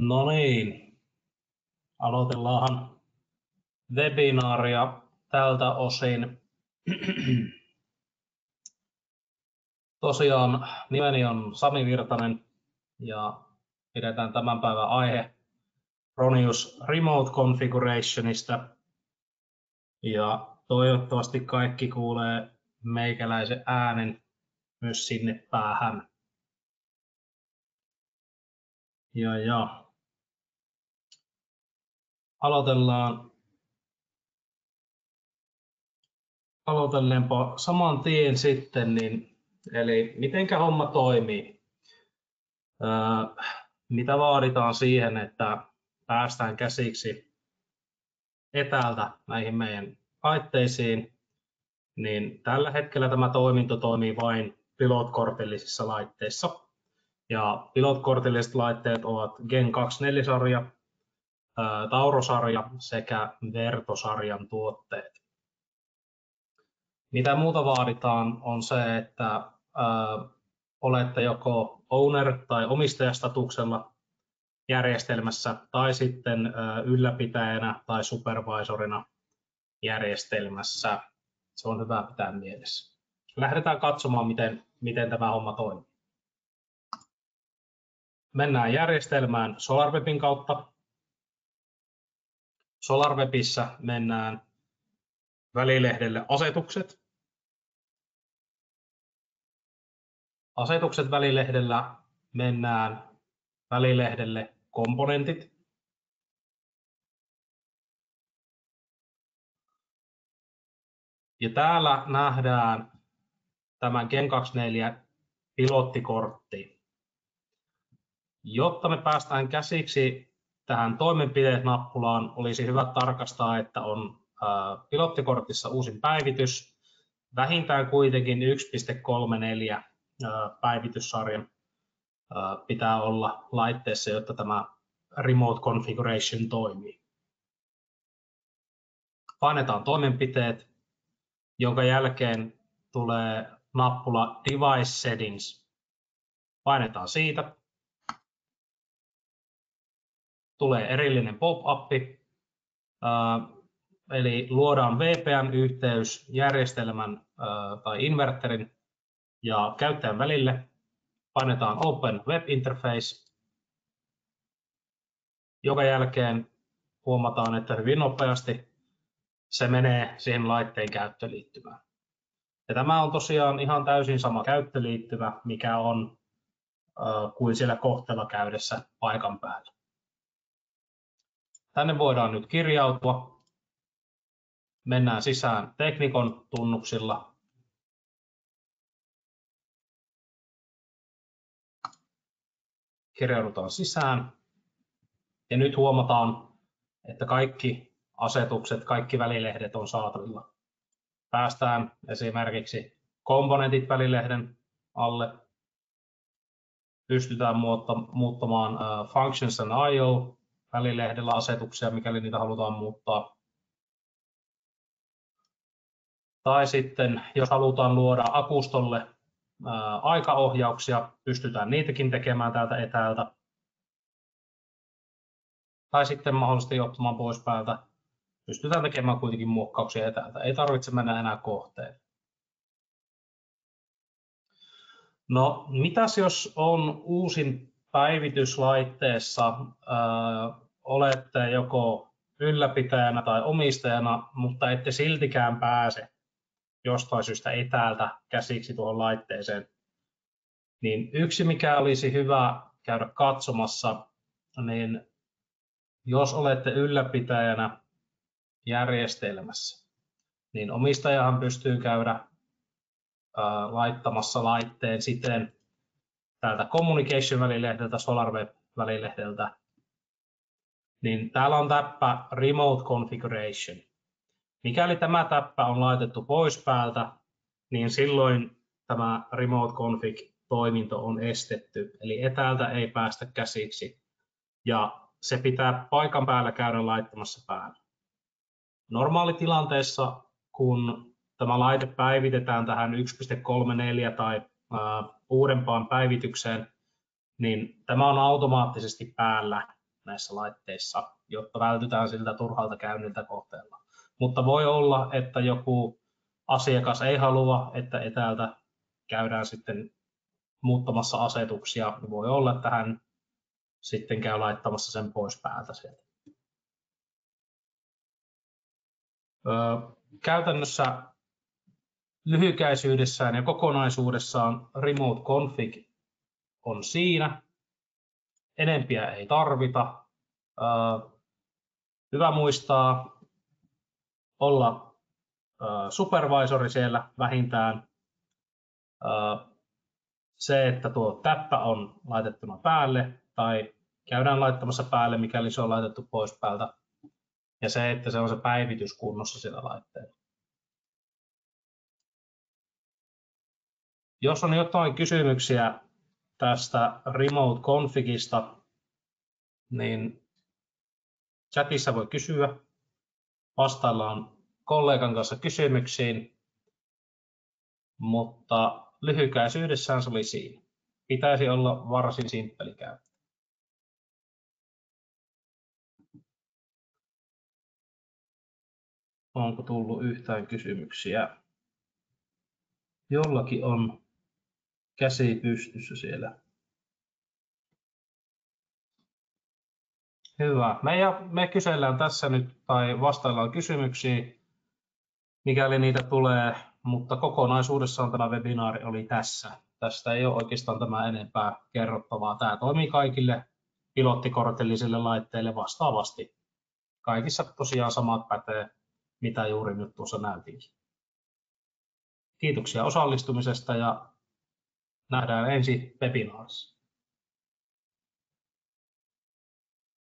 No niin, aloitellaanhan webinaaria tältä osin. Tosiaan nimeni on Sami Virtanen ja pidetään tämän päivän aihe Fronius Remote Configurationista. Ja toivottavasti kaikki kuulee meikäläisen äänen myös sinne päähän. Ja. Aloitelleenpa saman tien sitten, eli mitenkä homma toimii. Mitä vaaditaan siihen, että päästään käsiksi etäältä näihin meidän laitteisiin, niin tällä hetkellä tämä toiminto toimii vain pilotkortillisissa laitteissa. Ja pilotkortilliset laitteet ovat Gen 24-sarja, Tauro-sarja sekä Verto-sarjan tuotteet. Mitä muuta vaaditaan on se, että olette joko owner- tai omistajastatuksella järjestelmässä tai sitten ylläpitäjänä tai supervisorina järjestelmässä. Se on hyvä pitää mielessä. Lähdetään katsomaan, miten tämä homma toimii. Mennään järjestelmään SolarWebin kautta. SolarWebissä mennään välilehdelle asetukset. Asetukset välilehdellä mennään välilehdelle komponentit. Ja täällä nähdään tämän Gen 24 pilottikortti. Jotta me päästään käsiksi tähän toimenpiteet-nappulaan, olisi hyvä tarkastaa, että on pilottikortissa uusin päivitys. Vähintään kuitenkin 1.34 päivityssarjan pitää olla laitteessa, jotta tämä Remote Configuration toimii. Painetaan toimenpiteet, jonka jälkeen tulee nappula Device Settings. Painetaan siitä. Tulee erillinen pop-up, eli luodaan VPN-yhteys järjestelmän tai inverterin ja käyttäjän välille. Painetaan Open Web Interface, jonka jälkeen huomataan, että hyvin nopeasti se menee siihen laitteen käyttöliittymään. Ja tämä on tosiaan ihan täysin sama käyttöliittymä, mikä on kuin siellä kohteella käydessä paikan päällä. Tänne voidaan nyt kirjautua. Mennään sisään teknikon tunnuksilla. Kirjaudutaan sisään. Ja nyt huomataan, että kaikki asetukset, kaikki välilehdet on saatavilla. Päästään esimerkiksi komponentit välilehden alle. Pystytään muuttamaan Functions and I/O välilehdellä asetuksia, mikäli niitä halutaan muuttaa. Tai sitten, jos halutaan luoda akustolle aikaohjauksia, pystytään niitäkin tekemään täältä etäältä. Tai sitten mahdollisesti ottamaan pois päältä. Pystytään tekemään kuitenkin muokkauksia etäältä. Ei tarvitse mennä enää kohteen. No, mitäs jos on uusin päivitys laitteessa, olette joko ylläpitäjänä tai omistajana, mutta ette siltikään pääse jostain syystä etäältä käsiksi tuohon laitteeseen, niin yksi mikä olisi hyvä käydä katsomassa, niin jos olette ylläpitäjänä järjestelmässä, niin omistajahan pystyy käydä laittamassa laitteen siten täältä Communication-välilehdeltä, SolarWeb-välilehdeltä, niin täällä on täppä Remote Configuration. Mikäli tämä täppä on laitettu pois päältä, niin silloin tämä Remote Config-toiminto on estetty, eli etäältä ei päästä käsiksi, ja se pitää paikan päällä käydä laittamassa päälle. Normaalitilanteessa, kun tämä laite päivitetään tähän 1.34 tai uudempaan päivitykseen, niin tämä on automaattisesti päällä näissä laitteissa, jotta vältytään siltä turhalta käynniltä kohteella. Mutta voi olla, että joku asiakas ei halua, että etäältä käydään sitten muuttamassa asetuksia. Voi olla, että hän sitten käy laittamassa sen pois päältä sieltä. Käytännössä lyhykäisyydessään ja kokonaisuudessaan remote config on siinä. Enempiä ei tarvita. Hyvä muistaa olla supervisori siellä vähintään. Se, että tuo täppä on laitettuna päälle tai käydään laittamassa päälle, mikäli se on laitettu pois päältä. Ja se, että se on se päivitys kunnossa sillä laitteella. Jos on jotain kysymyksiä tästä remote configista, niin chatissa voi kysyä. Vastaillaan kollegan kanssa kysymyksiin, mutta lyhykäisyydessään se oli siinä. Pitäisi olla varsin simppeli käyttö. Onko tullut yhtään kysymyksiä? Jollakin on käsi pystyssä siellä. Hyvä. Me kysellään tässä nyt tai vastaillaan kysymyksiin, mikäli niitä tulee, mutta kokonaisuudessaan tämä webinaari oli tässä. Tästä ei ole oikeastaan tämä enempää kerrottavaa. Tämä toimii kaikille pilottikortellisille laitteille vastaavasti. Kaikissa tosiaan samat pätee, mitä juuri nyt tuossa näytinkin. Kiitoksia osallistumisesta ja nähdään ensi webinaarissa.